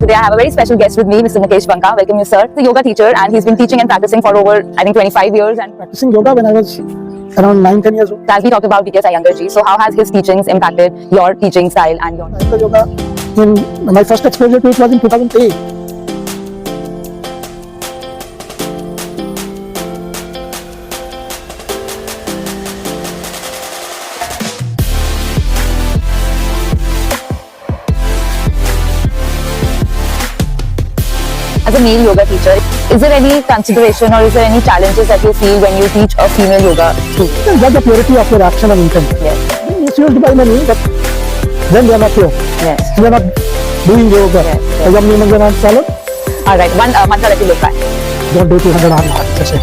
today I have a very special guest with me, Mr. Mukesh Banka. Welcome you, sir. He's a yoga teacher and he's been teaching and practicing for over, I think, 25 years. And practicing yoga when I was around 9-10 years old. As we talked about BKS Iyengar ji, so how has his teachings impacted your teaching style and your... Iyengar yoga, in my first exposure to it was in 2008. As a male yoga teacher, is there any consideration or is there any challenges that you feel when you teach a female yoga student? You can judge the purity of your action and intent. Yes. Misused by many, but then they are not pure. Yes. They are not doing yoga. Yes. Yes. Alright, one mantra that you live by. Don't do 200 hard session.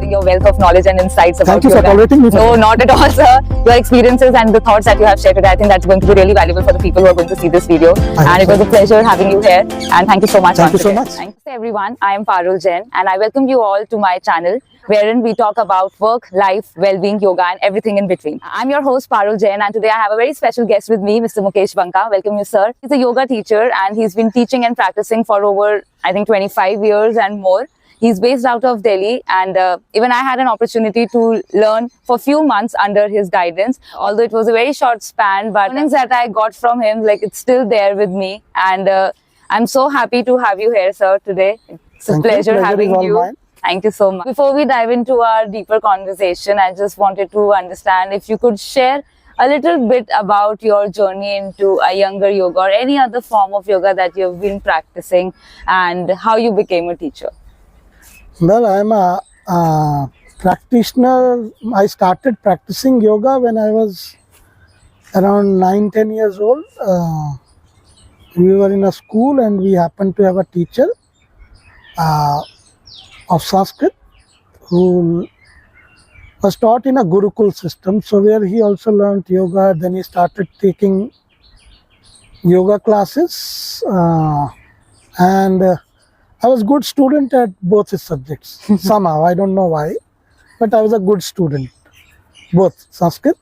Your wealth of knowledge and insights about Thank you for tolerating me. No, not at all, sir. Your experiences and the thoughts that you have shared today, I think that's going to be really valuable for the people who are going to see this video. And it was a pleasure having you here. And thank you so much. Thank you so much. Thanks everyone. I am Parul Jain and I welcome you all to my channel, wherein we talk about work, life, well-being, yoga and everything in between. I'm your host Parul Jain and today I have a very special guest with me, Mr. Mukesh Banka. Welcome you, sir. He's a yoga teacher and he's been teaching and practicing for over, I think, 25 years and more. He's based out of Delhi and even I had an opportunity to learn for a few months under his guidance. Although it was a very short span, but learnings that I got from him, like, it's still there with me. And I'm so happy to have you here, sir, today. It's a pleasure having you. Mine. Thank you so much. Before we dive into our deeper conversation, I just wanted to understand if you could share a little bit about your journey into Iyengar yoga or any other form of yoga that you've been practicing and how you became a teacher. Well, I'm a practitioner. I started practicing yoga when I was around 9-10 years old. We were in a school and we happened to have a teacher of Sanskrit who was taught in a Gurukul system. So where he also learned yoga, then he started taking yoga classes and I was a good student at both his subjects. Somehow, I don't know why, but I was a good student, both Sanskrit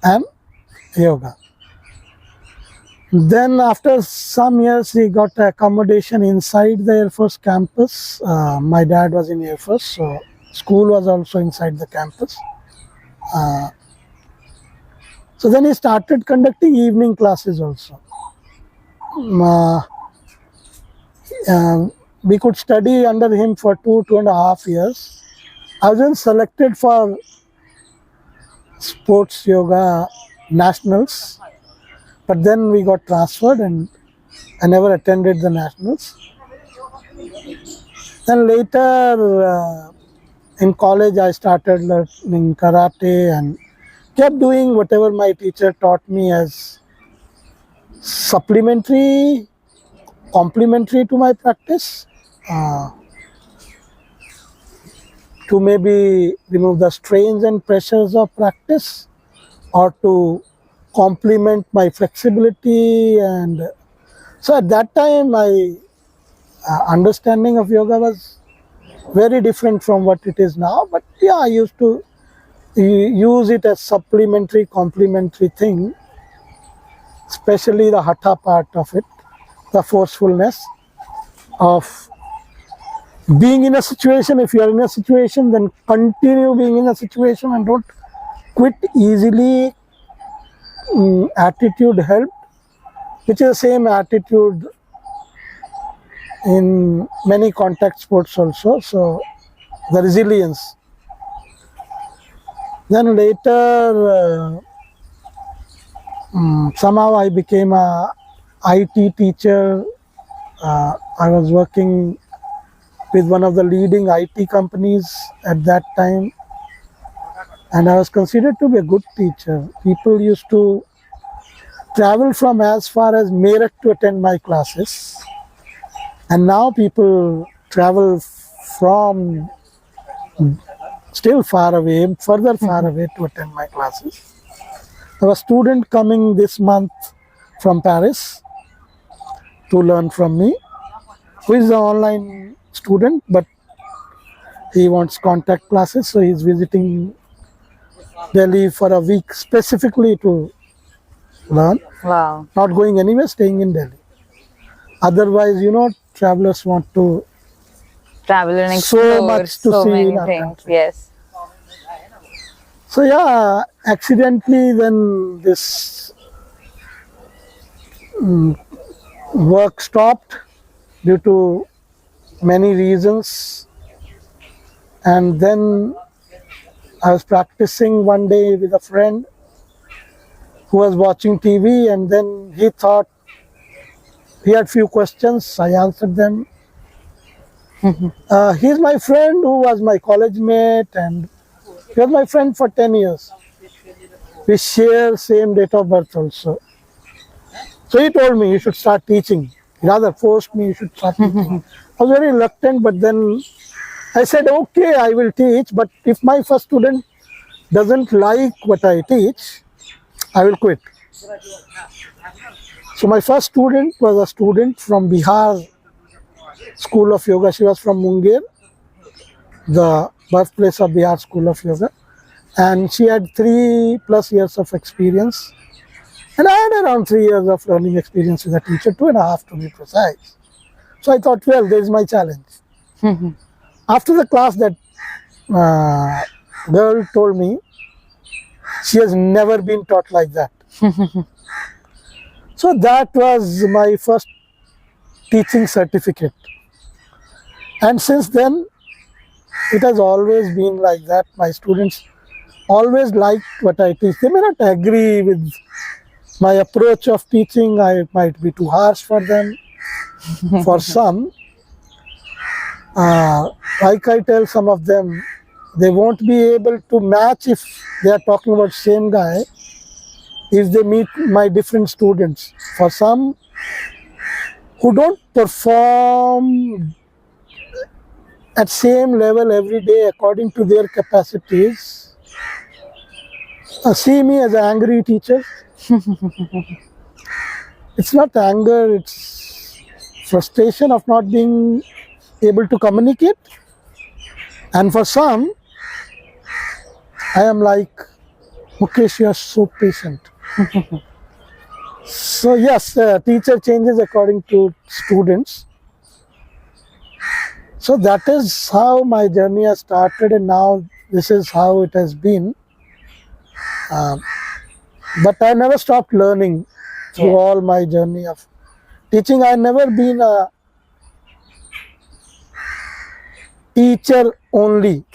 and yoga. Then after some years, he got accommodation inside the Air Force campus. My dad was in Air Force, so school was also inside the campus. So then he started conducting evening classes also. We could study under him for 2.5 years. I was then selected for sports yoga nationals, but then we got transferred and I never attended the nationals. Then later in college I started learning karate and kept doing whatever my teacher taught me as supplementary, complementary to my practice. To maybe remove the strains and pressures of practice or to complement my flexibility. And so at that time my understanding of yoga was very different from what it is now, but yeah, I used to use it as supplementary, complementary thing, especially the hatha part of it, the forcefulness of being in a situation. If you are in a situation, then continue being in a situation and don't quit easily. Attitude helped, which is the same attitude in many contact sports also. So the resilience. Then later, somehow I became a IT teacher. I was working with one of the leading IT companies at that time, and I was considered to be a good teacher. People used to travel from as far as Meerut to attend my classes, and now people travel from still far away, further far away to attend my classes. There was a student coming this month from Paris to learn from me, who is an online student, but he wants contact classes, so he's visiting Delhi for a week specifically to learn. Wow. Not going anywhere, staying in Delhi. Otherwise, travelers want to Travel and so explore much to so see in many our things. country. Yes. So yeah, accidentally then this work stopped due to many reasons, and then I was practicing one day with a friend who was watching TV, and then he thought he had few questions. I answered them. He's my friend who was my college mate, and he was my friend for 10 years. We share same date of birth also. So he told me you should start teaching. He rather forced me you should start teaching. I was very reluctant, but then I said, okay, I will teach, but if my first student doesn't like what I teach, I will quit. So my first student was a student from Bihar School of Yoga. She was from Munger, the birthplace of Bihar School of Yoga. And she had 3+ years of experience. And I had around 3 years of learning experience as a teacher, 2.5 to be precise. So I thought, well, there is my challenge. After the class, that girl told me she has never been taught like that. So that was my first teaching certificate. And since then, it has always been like that. My students always liked what I teach. They may not agree with my approach of teaching. I might be too harsh for them. For some, like I tell some of them, they won't be able to match if they are talking about same guy if they meet my different students. For some who don't perform at same level every day according to their capacities, see me as an angry teacher. It's not anger, it's frustration of not being able to communicate. And for some, I am like, Mukesh, you are so patient. So yes, teacher changes according to students. So that is how my journey has started, and now this is how it has been. But I never stopped learning through all my journey of teaching. I have never been a teacher only.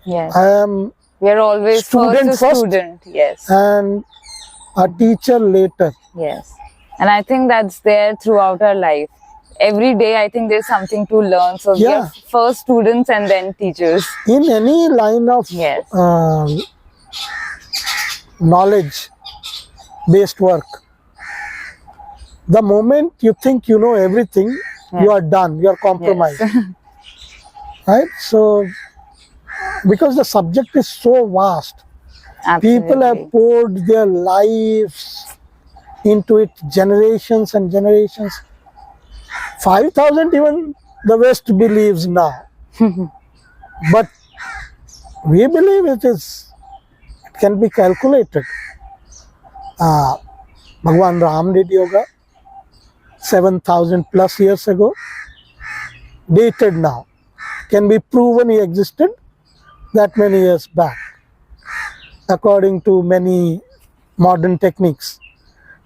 Yes. I am We are always student first a student. Yes. and a teacher later. Yes. And I think that's there throughout our life. Every day, I think there's something to learn. So we Yeah. are first students and then teachers. In any line of Yes. knowledge-based work, the moment you think you know everything, you are done, you are compromised. Yes. Right? So, because the subject is so vast, people have Absolutely. poured their lives into it, generations and generations. 5,000 even the West believes now. But we believe it can be calculated. Bhagwan Ram did yoga 7,000+ years ago, dated now. Can be proven he existed that many years back, according to many modern techniques,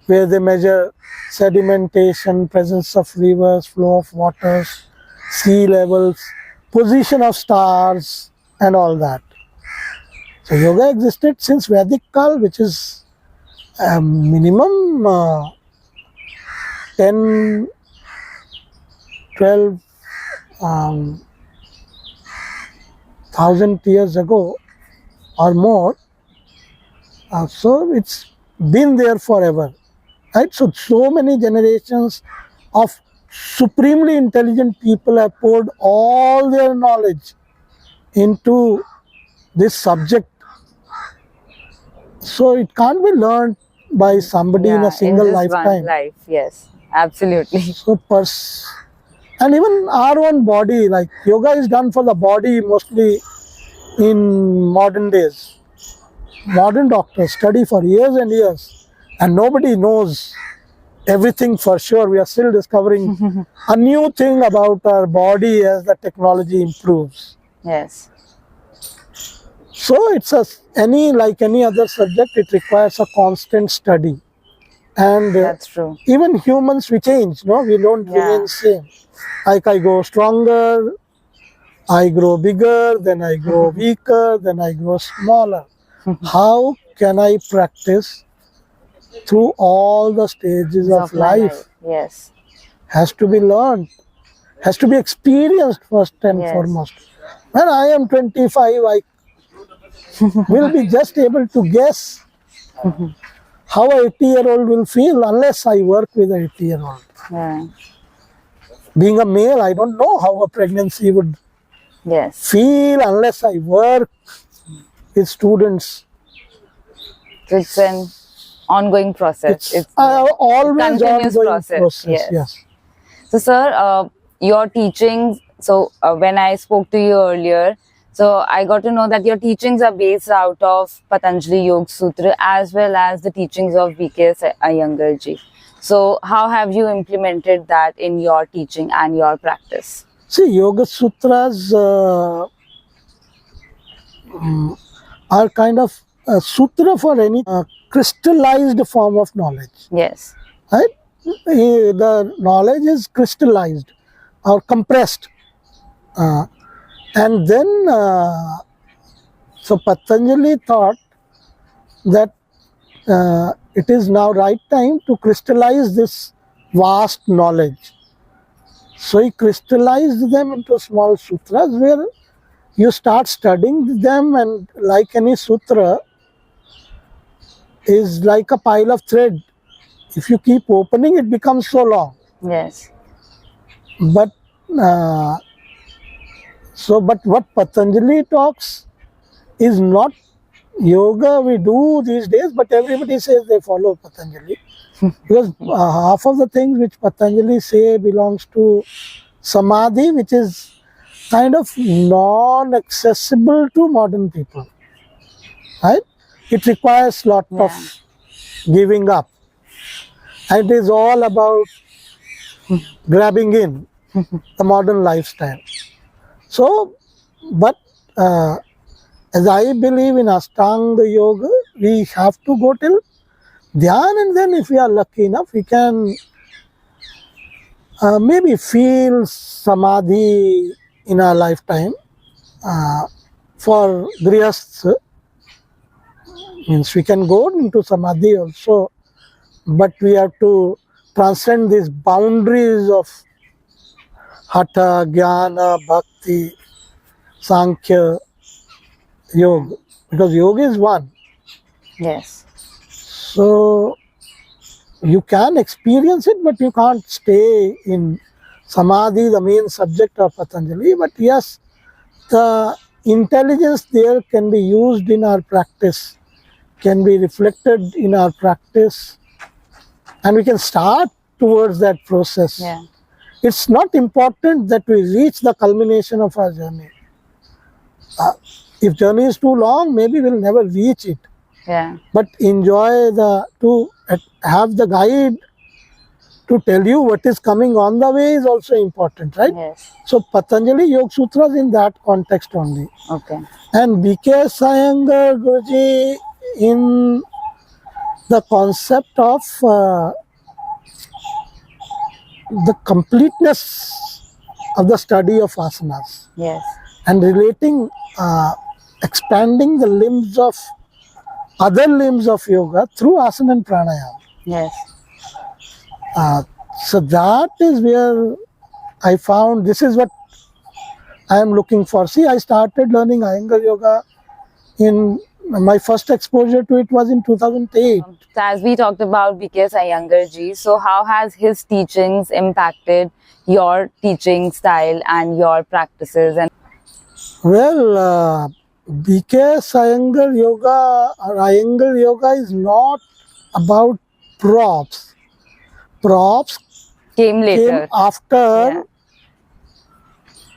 where they measure sedimentation, presence of rivers, flow of waters, sea levels, position of stars, and all that. So yoga existed since Vedic Kal, which is minimum 10, 12, 1,000 years ago or more. So it's been there forever. Right? So many generations of supremely intelligent people have poured all their knowledge into this subject. So it can't be learned by somebody in a single just lifetime. One life. Yes. Absolutely. So and even our own body, like yoga is done for the body mostly in modern days. Modern doctors study for years and years and nobody knows everything for sure. We are still discovering a new thing about our body as the technology improves. Yes. So it's like any other subject, it requires a constant study. And That's true. even humans, we change, no? We don't remain same. Like I go stronger, I grow bigger, then I grow weaker, then I grow smaller. How can I practice through all the stages of my life? Yes. Has to be learned, has to be experienced first and Yes. foremost. When I am 25, I will be just able to guess how a 80-year-old will feel unless I work with a 80-year-old. Yeah. Being a male, I don't know how a pregnancy would Yes. feel unless I work with students. So it's an ongoing process. It's always continuous ongoing process. Yes. So, sir, your teachings. So, when I spoke to you earlier, so I got to know that your teachings are based out of Patanjali Yoga Sutras as well as the teachings of BKS Iyengar ji. So, how have you implemented that in your teaching and your practice? See, Yoga Sutras are kind of a sutra for any crystallized form of knowledge. Yes. Right? The knowledge is crystallized or compressed. And then, so Patanjali thought that it is now right time to crystallize this vast knowledge. So he crystallized them into small sutras where you start studying them, and like any sutra is like a pile of thread. If you keep opening, it becomes so long. Yes. But but what Patanjali talks is not yoga we do these days, but everybody says they follow Patanjali. Because half of the things which Patanjali say belongs to samadhi, which is kind of non-accessible to modern people. Right? It requires lot of giving up. And it is all about grabbing in the modern lifestyle. So, but as I believe in Ashtanga Yoga, we have to go till Dhyan, and then if we are lucky enough, we can maybe feel Samadhi in our lifetime. For Grihastha, means we can go into Samadhi also, but we have to transcend these boundaries of Hatha, Jnana, Bhakti, Sankhya, Yoga, because yoga is one. Yes. So you can experience it, but you can't stay in Samadhi, the main subject of Patanjali. But yes, the intelligence there can be used in our practice, can be reflected in our practice, and we can start towards that process. Yeah. It's not important that we reach the culmination of our journey. If journey is too long, maybe we'll never reach it. Yeah. But enjoy to have the guide to tell you what is coming on the way is also important, right? Yes. So Patanjali Yoga Sutras in that context only. Okay. And BKS Iyengar Guruji in the concept of the completeness of the study of asanas. Yes. And relating, expanding the limbs of other limbs of yoga through asana and pranayama. Yes. So that is where I found this is what I am looking for. See, I started learning Iyengar yoga in my first exposure to it was in 2008. As we talked about BKS Iyengar ji, so how has his teachings impacted your teaching style and your practices? And Well, BKS Iyengar yoga is not about props. Props came later. came after.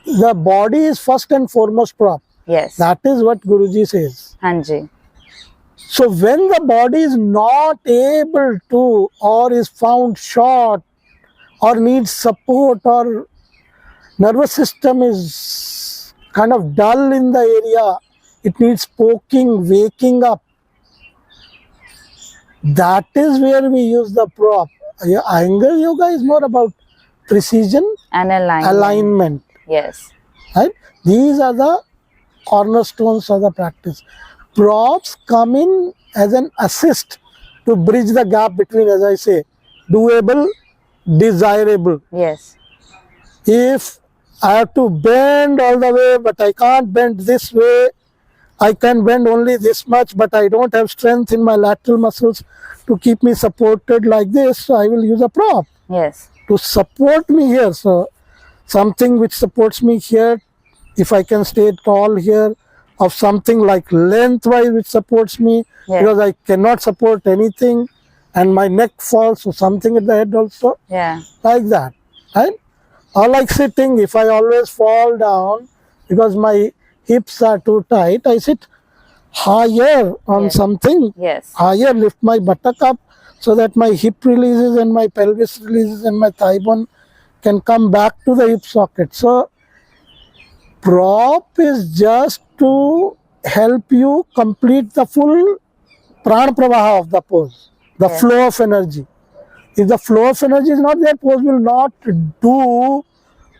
The body is first and foremost prop. Yes. That is what Guruji says. Hanji. So when the body is not able to, or is found short, or needs support, or nervous system is kind of dull in the area, it needs poking, waking up. That is where we use the prop. Iyengar yoga is more about precision, And alignment. Yes. Right? These are the cornerstones of the practice. Props come in as an assist to bridge the gap between, as I say, doable, desirable. Yes. If I have to bend all the way, but I can't bend this way, I can bend only this much, but I don't have strength in my lateral muscles to keep me supported like this, so I will use a prop Yes. to support me here. So something which supports me here, if I can stay tall here, of something like lengthwise which supports me, Yeah. because I cannot support anything and my neck falls, so something at the head also, Yeah. like that, right? Or like sitting, if I always fall down because my hips are too tight, I sit higher on Yes. something, Yes. higher, lift my buttock up so that my hip releases and my pelvis releases and my thigh bone can come back to the hip socket. So prop is just to help you complete the full prana pravaha of the pose, the Yes. flow of energy. If the flow of energy is not there, pose will not do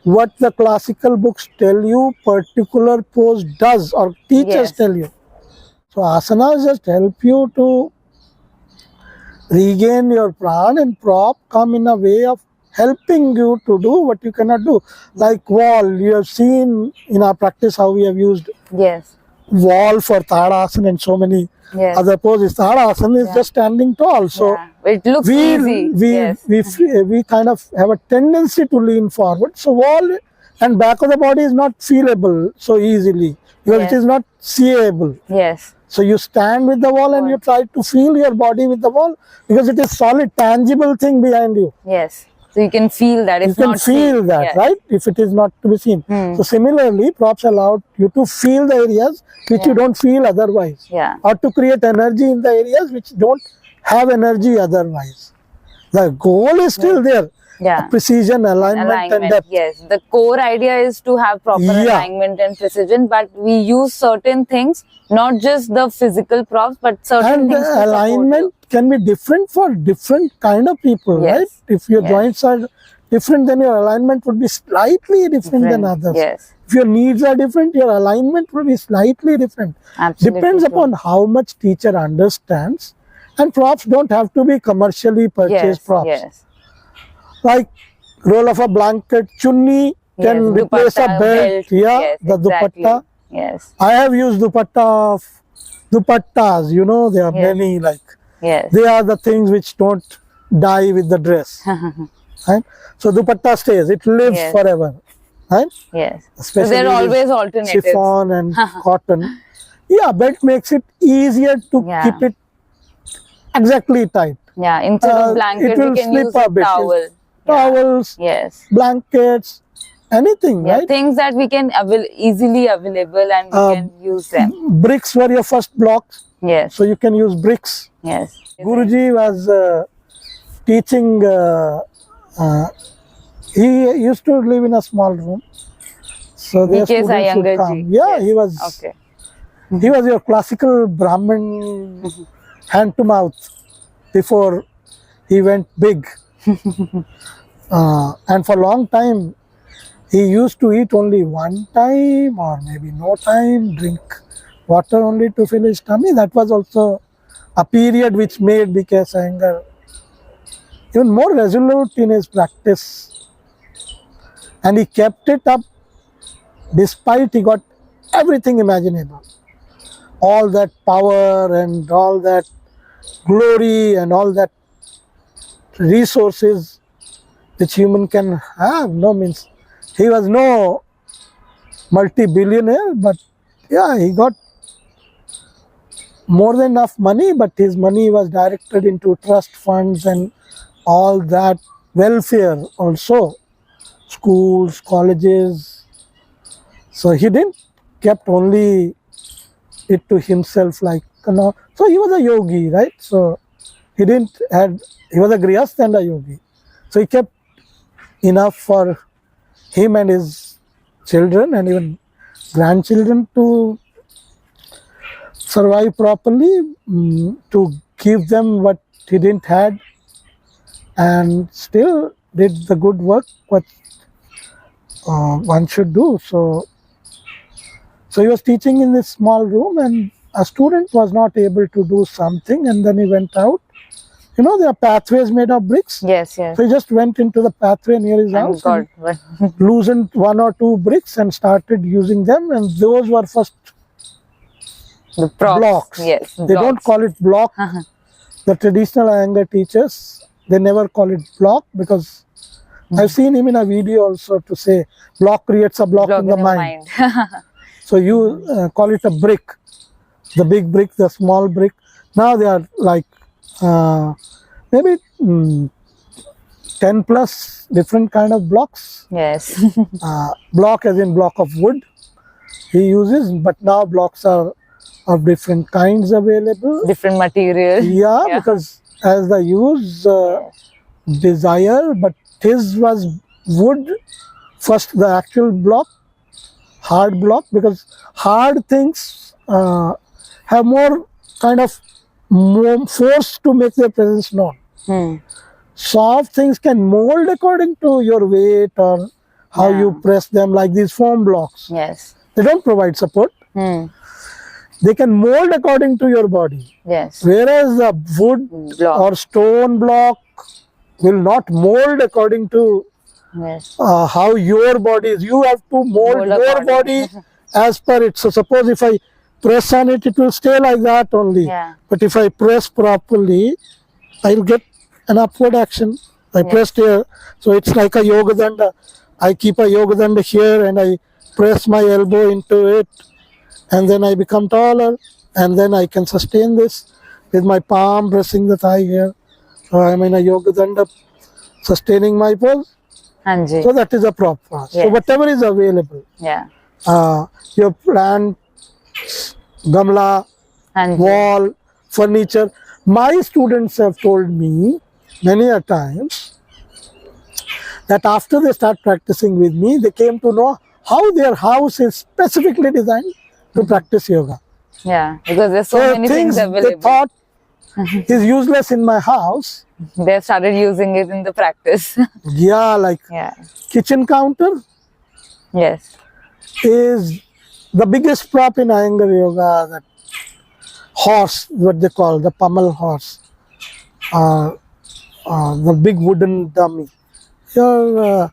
what the classical books tell you particular pose does, or teachers Yes. tell you. So asanas just help you to regain your prana, and prop come in a way of helping you to do what you cannot do. Like wall, you have seen in our practice how we have used Yes. wall for Tadasana and so many Yes. other poses. Tadasana is Yeah. just standing tall. So Yeah. It looks we easy. we, Yes. we kind of have a tendency to lean forward. So wall and back of the body is not feelable so easily because Yes. it is not seeable. Yes. So you stand with the wall and you try to feel your body with the wall because it is solid, tangible thing behind you. Yes. So you can feel that. You It's can not feel seen. that, Yes. right? If it is not to be seen. So similarly, props allow you to feel the areas which you don't feel otherwise, Yeah. or to create energy in the areas which don't have energy otherwise. The goal is still there. Yeah. Precision, alignment, and depth. Yes. The core idea is to have proper Yeah. alignment and precision, but we use certain things, not just the physical props, but certain And things to the support alignment can be different for different kind of people, Yes. right? If your Yes. joints are different, then your alignment would be slightly different than others. Yes. If your needs are different, your alignment will be slightly different. Absolutely. Depends true. upon how much teacher understands. And props don't have to be commercially purchased Yes. props. Yes. Like roll of a blanket, chunni can Yes, replace a dupatta, belt. Yeah, Yes, the exactly. dupatta. Yes. I have used dupattas, you know, there are Yes. many, like Yes. they are the things which don't die with the dress. Right? So dupatta stays, it lives Yes. forever. Right? Yes. So Especially there are with always alternatives. chiffon and cotton. Yeah, belt makes it easier to Yeah. keep it exactly tight. Yeah. Instead of blanket, it will we can slip use a a bit. towel. Towels, Yes. blankets, anything, Yeah. right? Things that we can easily available and we can use them. Bricks were your first blocks, Yes. so you can use bricks. Yes. Guruji was teaching, he used to live in a small room. So their BKS students would Iyengar come. ji. Yeah, Yes. he was. Okay. He was your classical Brahmin hand to mouth before he went big. And for a long time, he used to eat only one time or maybe no time, drink water only to fill his tummy. That was also a period which made BKS Iyengar even more resolute in his practice. And he kept it up despite he got everything imaginable. All that power and all that glory and all that resources which human can have. No, means he was no multi-billionaire, but yeah, he got more than enough money, but his money was directed into trust funds and all that welfare also, schools, colleges. So he didn't kept only it to himself like and all. So he was a yogi, right? So he was a grihastha and a yogi. So he kept enough for him and his children and even grandchildren to survive properly, to give them what he didn't had, and still did the good work what one should do. So he was teaching in this small room, and a student was not able to do something, and then he went out. You know, there are pathways made of bricks. Yes. So he just went into the pathway near his house and loosened 1 or 2 bricks and started using them, and those were first the blocks. Yes, they don't call it block. The traditional Iyengar teachers, they never call it block, because I've seen him in a video also to say block creates a block in the mind. So you call it a brick, the big brick, the small brick. Now they are like maybe 10 plus different kind of blocks. Yes. Block as in block of wood he uses, but now blocks are of different kinds available. Different material. Yeah, because as the use desire, but his was wood first, the actual block, hard block, because hard things have more kind of more force to make their presence known. Soft things can mold according to your weight or how you press them, like these foam blocks. Yes. They don't provide support. They can mold according to your body. Yes. Whereas a wood block or stone block will not mold according to how your body is. You have to mold your body as per it. So suppose if I press on it, it will stay like that only. But if I press properly, I will get an upward action. I pressed here, so it's like a yoga danda. I keep a yoga danda here and I press my elbow into it, and then I become taller, and then I can sustain this with my palm pressing the thigh here. So I'm in a yoga danda, sustaining my pose. So that is a prop. So whatever is available. Your plant, gamla, wall, furniture. My students have told me many a times that after they start practicing with me, they came to know how their house is specifically designed to practice yoga. Because there's so many things available. They thought is useless in my house. They started using it in the practice. Like kitchen counter. Is the biggest prop in Iyengar yoga. That horse, what they call the pummel horse, the big wooden dummy. Your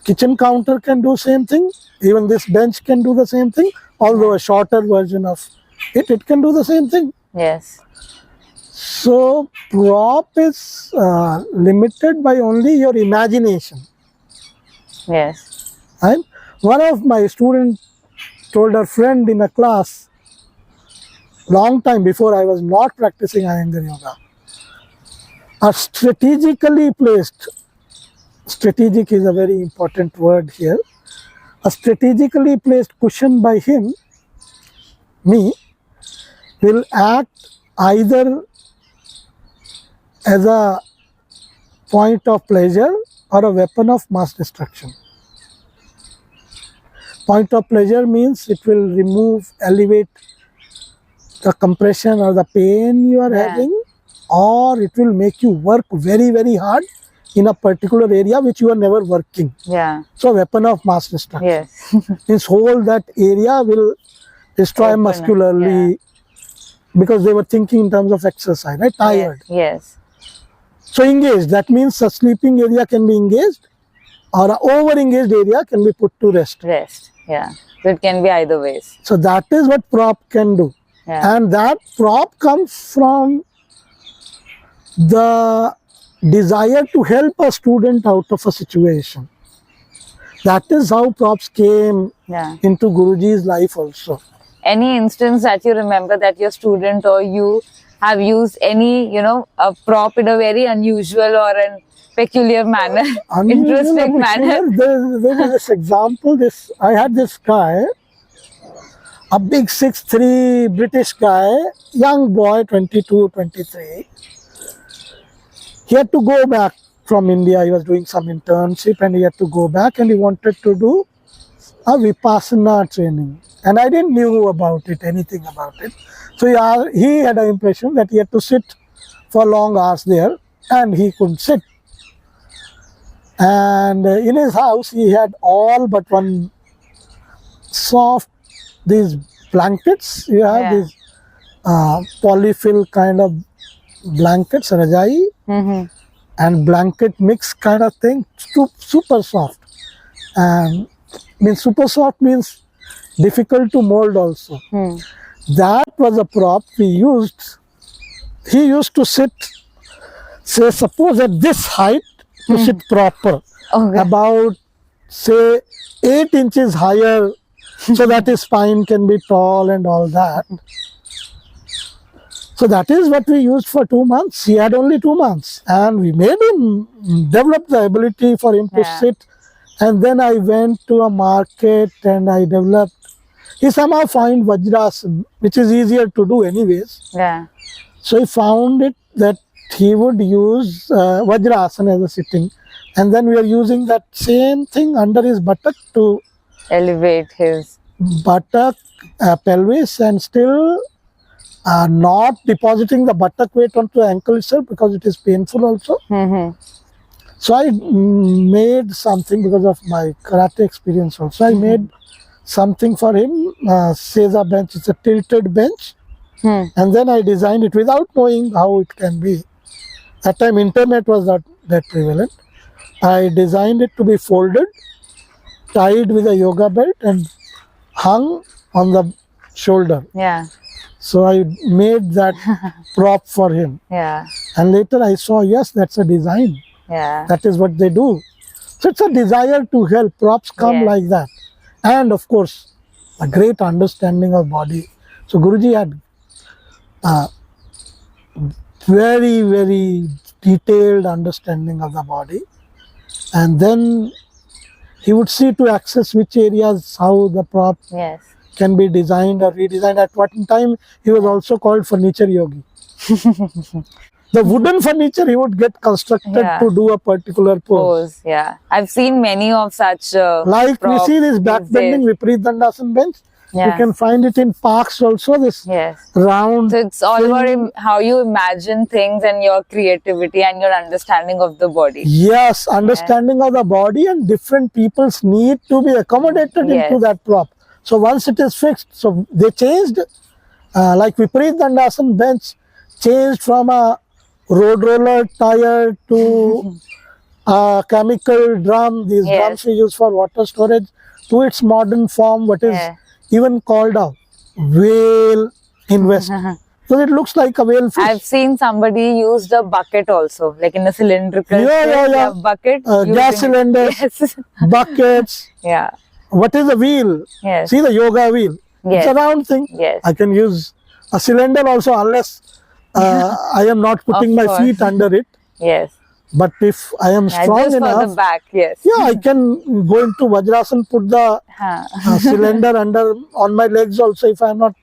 kitchen counter can do same thing. Even this bench can do the same thing. Although a shorter version of it can do the same thing. So prop is limited by only your imagination. And one of my students told her friend in a class, long time before I was not practicing Iyengar yoga, a strategically placed, strategic is a very important word here, a strategically placed cushion by him, me, will act either as a point of pleasure or a weapon of mass destruction. Point of pleasure means it will remove, elevate the compression or the pain you are having, or it will make you work very, very hard in a particular area which you are never working. So weapon of mass destruction. Means whole that area will destroy muscularly, because they were thinking in terms of exercise, right? Tired. So engaged, that means a sleeping area can be engaged, or an over engaged area can be put to rest. So it can be either ways. So that is what prop can do. And that prop comes from the desire to help a student out of a situation. That is how props came into Guruji's life also. Any instance that you remember that your student or you have used any, a prop in a very unusual or an peculiar manner, interesting manner? There was this example. I had this guy, a big 6'3" British guy, young boy, 22, 23. He had to go back from India. He was doing some internship and he had to go back and he wanted to do a Vipassana training. And I didn't knew about it, anything about it. So he had an impression that he had to sit for long hours there and he could sit. And in his house, he had all but one soft, these blankets. You have these polyfill kind of blankets, rajai, and blanket mix kind of thing, super soft. And super soft means difficult to mold also. That was a prop we used. He used to sit, say, suppose at this height, to sit proper, about, say, 8 inches higher, so that his spine can be tall and all that. So that is what we used for 2 months. He had only 2 months, and we made him develop the ability for him to sit. And then I went to a market and I developed. He somehow found Vajrasana, which is easier to do anyways. So he found it that he would use Vajrasana as a sitting, and then we are using that same thing under his buttock to elevate his buttock, pelvis, and still not depositing the buttock weight onto the ankle itself because it is painful also. So I made something because of my karate experience also. I made something for him, Seiza bench. It's a tilted bench. And then I designed it without knowing how it can be. That time internet was not that prevalent. I designed it to be folded, tied with a yoga belt and hung on the shoulder. So I made that prop for him. And later I saw, yes, that's a design. That is what they do. So it's a desire to help. Props come like that. And of course, a great understanding of body. So Guruji had very, very detailed understanding of the body. And then he would see to access which areas, how the prop can be designed or redesigned. At what time he was also called furniture yogi. The wooden furniture he would get constructed to do a particular pose. I've seen many of such like we see this backbending Viparit Dandasana bench. You can find it in parks also, this round. So it's all about how you imagine things and your creativity and your understanding of the body. Yes, understanding of the body, and different people's need to be accommodated into that prop. So once it is fixed, so they changed, like Viparit Dandasana bench changed from a road roller tire to a chemical drum, these drums we use for water storage, to its modern form, what is even called a whale in West. So it looks like a whale fish. I've seen somebody use the bucket also, like in a cylindrical bucket. Gas cylinders, buckets. What is the wheel? See the yoga wheel. It's a round thing. I can use a cylinder also, unless I am not putting my feet under it. But if I am strong just enough, for the back, I can go into Vajrasana, put the cylinder under on my legs also if I am not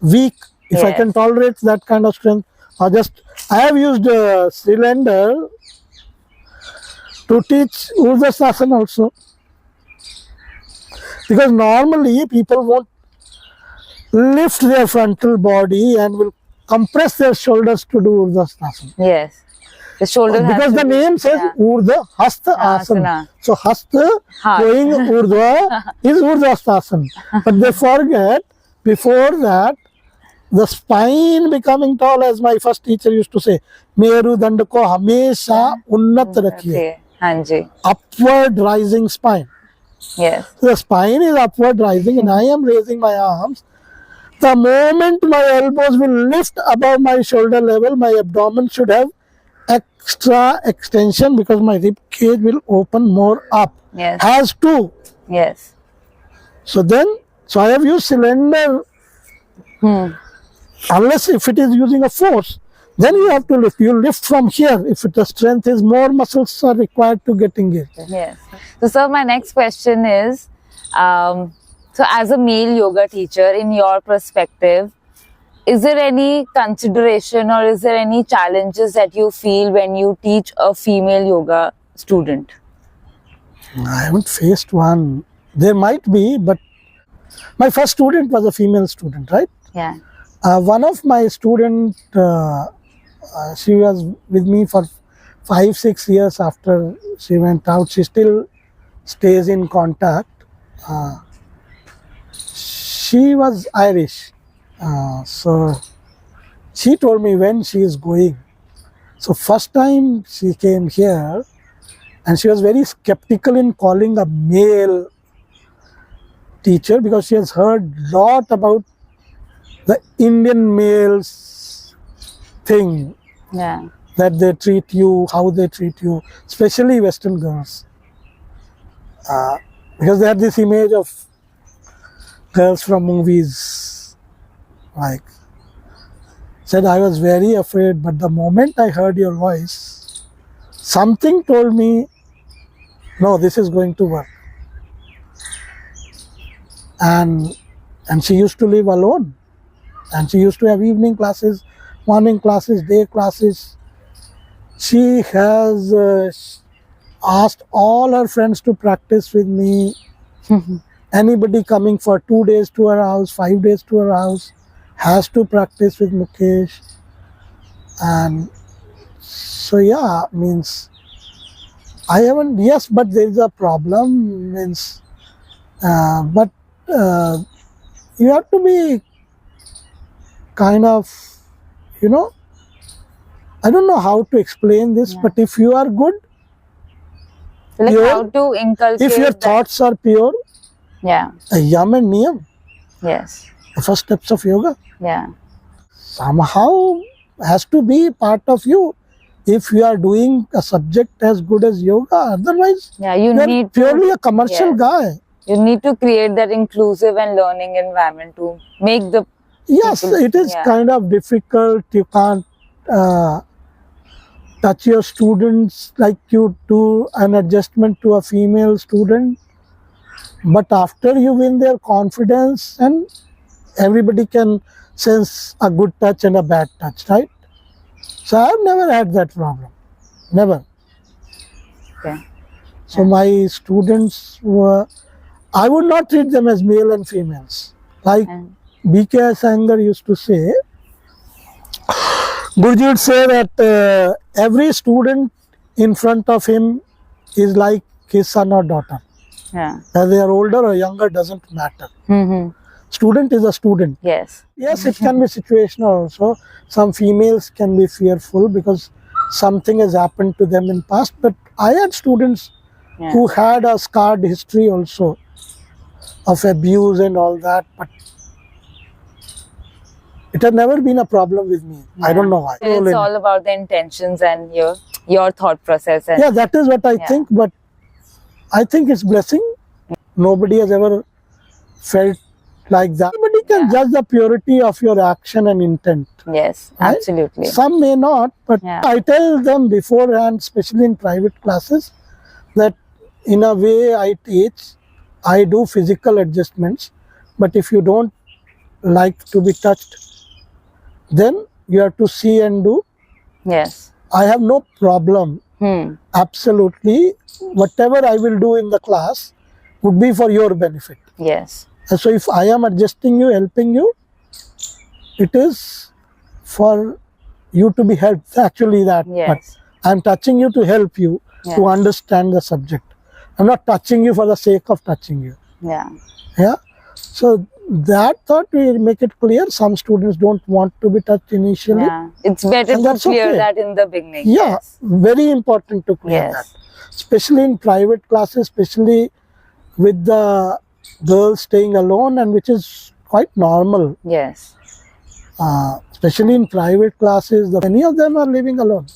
weak, if I can tolerate that kind of strength. Or just, I have used a cylinder to teach Urdhvasana also. Because normally people won't lift their frontal body and will compress their shoulders to do Urdhvasana. The shoulder because the name says Urdhva Hasta Asana. So Hasta going Urdhva is Urdhvasana. But they forget before that the spine becoming tall, as my first teacher used to say, Meru Dand ko hamesha unnat rakhiye. Upward rising spine. So the spine is upward rising and I am raising my arms. The moment my elbows will lift above my shoulder level, my abdomen should have extra extension because my rib cage will open more up. Has to. So I have used cylinder. Unless if it is using a force, then you have to lift. You lift from here. If the strength is more, muscles are required to get engaged. So sir, my next question is, So, as a male yoga teacher, in your perspective, is there any consideration or is there any challenges that you feel when you teach a female yoga student? I haven't faced one. There might be, but my first student was a female student, right? Yeah. One of my student, she was with me for 5-6 years after she went out. She still stays in contact. She was Irish, so she told me when she is going. So first time she came here, and she was very skeptical in calling a male teacher because she has heard lot about the Indian males thing, Yeah. that they treat you, how they treat you, especially Western girls, because they have this image of girls from movies. Like, said I was very afraid, but the moment I heard your voice, something told me, no, this is going to work. And she used to live alone, and she used to have evening classes, morning classes, day classes. She has asked all her friends to practice with me. Anybody coming for 2 days to her house, 5 days to her house, has to practice with Mukesh. And so yeah, means I haven't, yes, but there is a problem, means but you have to be kind of, I don't know how to explain this, but if you are good, Like pure, how to inculcate if your that- thoughts are pure, Yeah. yam and niyam, Yes. the first steps of yoga, Yeah. somehow has to be part of you. If you are doing a subject as good as yoga, otherwise Yeah. You you are need purely to, a commercial Yes. guy. you need to create that inclusive and learning environment to make the Yes, people- it is yeah. kind of difficult. You can't touch your students like you do an adjustment to a female student. But after you win their confidence, and everybody can sense a good touch and a bad touch, right? So I've never had that problem. Never. Okay. So my students were, I would not treat them as male and females. Like And BKS Iyengar used to say, Guruji would say that every student in front of him is like his son or daughter. yeah. Whether they are older or younger doesn't matter. Mm-hmm. Student is a student. Yes. Yes, it can be situational also. Some females can be fearful because something has happened to them in past. But I had students Yeah. who had a scarred history also of abuse and all that. But it had never been a problem with me. I don't know why. It's all about the intentions and your thought process. And Yeah, that is what I Yeah. think. But I think it's blessing. Nobody has ever felt like that. Nobody can Yeah. judge the purity of your action and intent. Yes, Right? absolutely. Some may not, but Yeah. I tell them beforehand, especially in private classes, that in a way I teach, I do physical adjustments, but if you don't like to be touched, then you have to see and do. Yes. I have no problem. Absolutely, whatever I will do in the class would be for your benefit. Yes. And so if I am adjusting you, helping you, it is for you to be helped. Actually, that. But Yes. I am touching you to help you to Yes. understand the subject. I'm not touching you for the sake of touching you. Yeah. Yeah. So that thought we make it clear. Some students don't want to be touched initially. Yeah. It's better And to that's clear okay. that in the beginning. Yeah, Yes. very important to clear Yes. that. Especially in private classes, especially with the girls staying alone, and which is quite normal. Yes. Especially in private classes, many of them are living alone,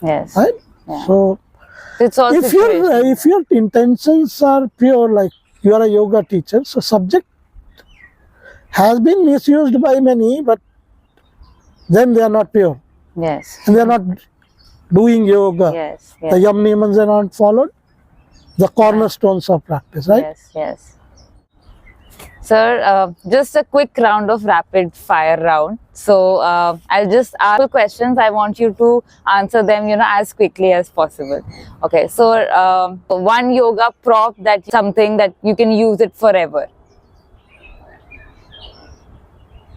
Yes. right? Yeah. So It's all if situational. your intentions are pure, like you are a yoga teacher, so subject has been misused by many, but then they are not pure Yes. and they are not doing yoga. Yes. The Yes. yam niyamans are not followed, the cornerstones of practice, right? Yes. Yes. Sir, just a quick round of rapid fire round. So I'll just ask questions. I want you to answer them, as quickly as possible. Okay. So one yoga prop that something that you can use it forever.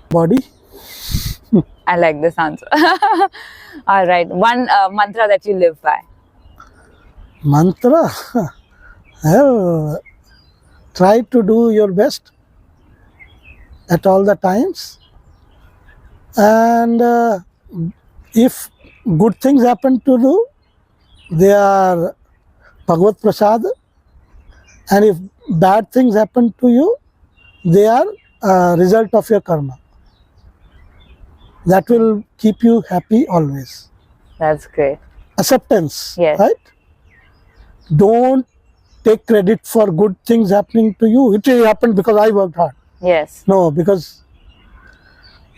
Body. I like this answer. All right. One mantra that you live by. Mantra. Well, try to do your best at all the times, and if good things happen to you, they are Bhagavad Prasad, and if bad things happen to you, they are a result of your karma. That will keep you happy always. That's great. Acceptance, Yes. right? Don't take credit for good things happening to you. It really happened because I worked hard. Yes. No, because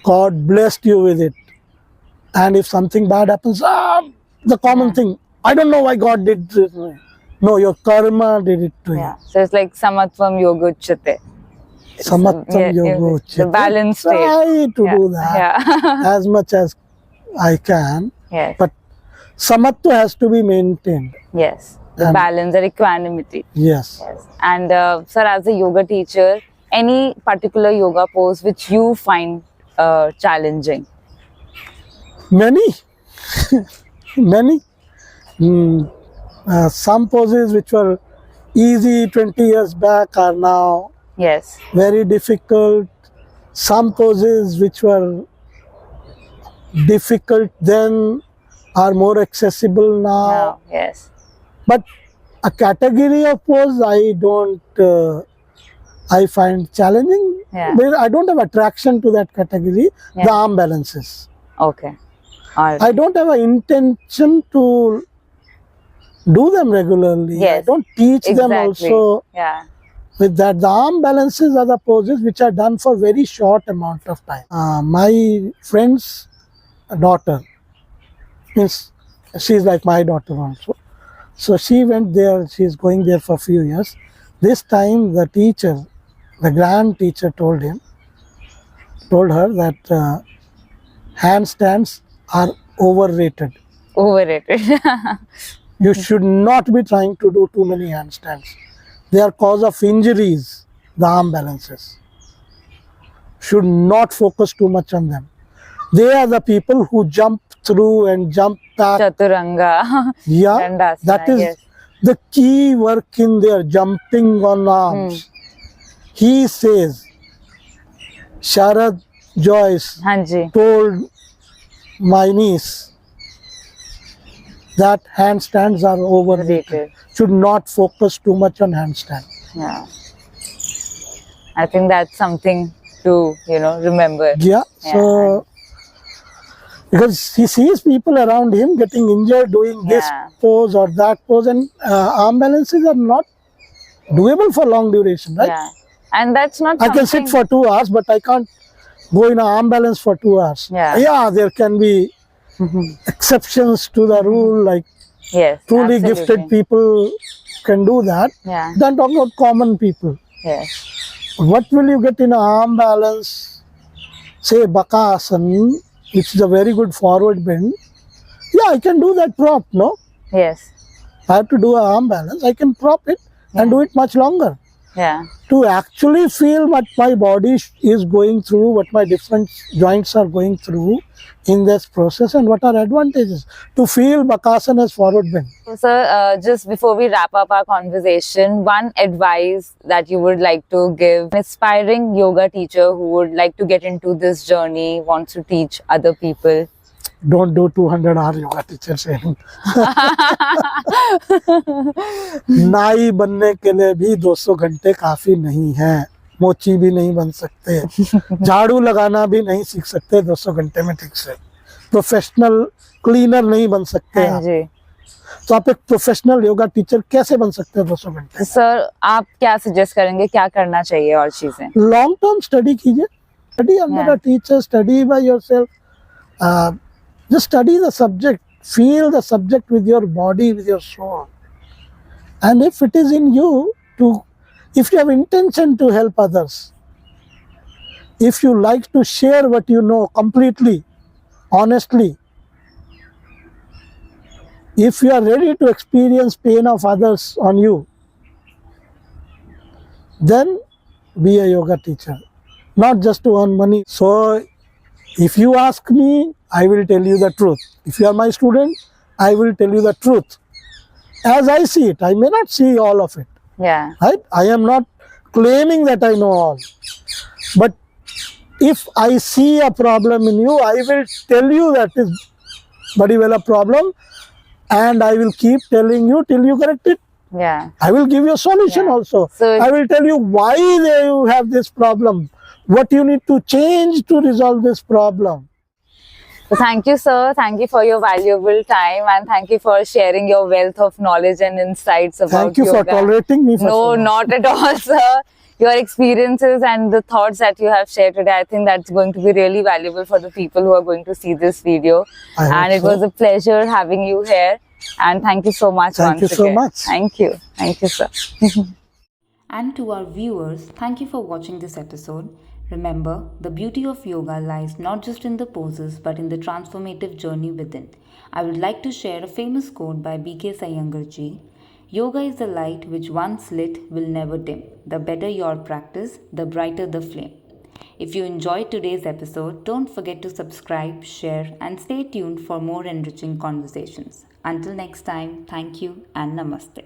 God blessed you with it. And if something bad happens, the common thing, I don't know why God did this. No, your karma did it to Yeah. So it's like samatvam yoga uchyate. you. Samattam yoga The uchyate. balance state. Try to Yeah. do that Yeah. as much as I can. Yes. But samatva has to be maintained. Yes. The And- balance, the equanimity. Yes. Yes. And sir, as a yoga teacher, any particular yoga pose which you find challenging? Many. Many. Some poses which were easy 20 years back are now Yes. very difficult. Some poses which were difficult then are more accessible now. No. Yes. But a category of pose I find challenging. Yeah. But I don't have attraction to that category. Yeah. The arm balances. Okay. All right. I don't have an intention to do them regularly. Yes. I don't teach them Exactly. also Yeah. with that. The arm balances are the poses which are done for very short amount of time. My friend's daughter, means she's like my daughter also. So she went there, she's going there for a few years. This time the teacher, the grand teacher told her that handstands are overrated. Overrated. You should not be trying to do too many handstands. They are cause of injuries, the arm balances. Should not focus too much on them. They are the people who jump through and jump back. Chaturanga. Yeah, Dandasana, that is yes. the key work in their jumping on arms. He says, Sharad Joyce Hanji. told my niece that handstands are overrated. Overrated. Should not focus too much on handstand. Yeah. I think that's something to, remember. Yeah, so because he sees people around him getting injured doing this Yeah. pose or that pose, and arm balances are not doable for long duration, right? Yeah. And that's not I can sit for 2 hours, but I can't go in an arm balance for 2 hours. Yeah. There can be exceptions to the rule, like Yes. truly absolutely. gifted people can do that. Yeah. Then talk about common people. Yes. What will you get in an arm balance? Say Bakasana, which is a very good forward bend. Yeah, I can do that prop, no? Yes. I have to do an arm balance. I can prop it and do it much longer. Yeah. To actually feel what my body is going through, what my different joints are going through in this process, and what are advantages. To feel Bakasana as forward bend. So, sir, just before we wrap up our conversation, one advice that you would like to give an aspiring yoga teacher who would like to get into this journey, wants to teach other people. Don't do 200-hour yoga teacher training. नाई बनने के लिए भी 200 घंटे काफी नहीं है. मोची भी नहीं बन सकते. झाड़ू लगाना भी नहीं सीख सकते 200 घंटे में ठीक से. प्रोफेशनल क्लीनर नहीं बन सकते हाँ आप. जी. तो आप एक प्रोफेशनल योगा टीचर कैसे बन सकते हैं 200 घंटे? सर, आप क्या सजेस्ट करेंगे, क्या करना चाहिए और चीजें? लॉन्ग टर्म स्टडी कीजिए. Study under a teacher, study by yourself. Just study the subject, feel the subject with your body, with your soul. And if it is in you if you have intention to help others, if you like to share what you know completely, honestly, if you are ready to experience pain of others on you, then be a yoga teacher, not just to earn money. So if you ask me, I will tell you the truth. If you are my student, I will tell you the truth. As I see it, I may not see all of it. Yeah. Right? I am not claiming that I know all. But if I see a problem in you, I will tell you that is very well a problem, and I will keep telling you till you correct it. Yeah. I will give you a solution Yeah. also. So I will tell you why you have this problem, what you need to change to resolve this problem. So thank you, sir. Thank you for your valuable time, and thank you for sharing your wealth of knowledge and insights about Thank you yoga. for tolerating me. No, not at all, sir. Your experiences and the thoughts that you have shared today, I think that's going to be really valuable for the people who are going to see this video. And it was a pleasure having you here. And thank you so much Thank you once so again. much. Thank you. Thank you, sir. And to our viewers, thank you for watching this episode. Remember, the beauty of yoga lies not just in the poses but in the transformative journey within. I would like to share a famous quote by BKS Iyengar ji. Yoga is the light which once lit will never dim. The better your practice, the brighter the flame. If you enjoyed today's episode, don't forget to subscribe, share, and stay tuned for more enriching conversations. Until next time, thank you and namaste.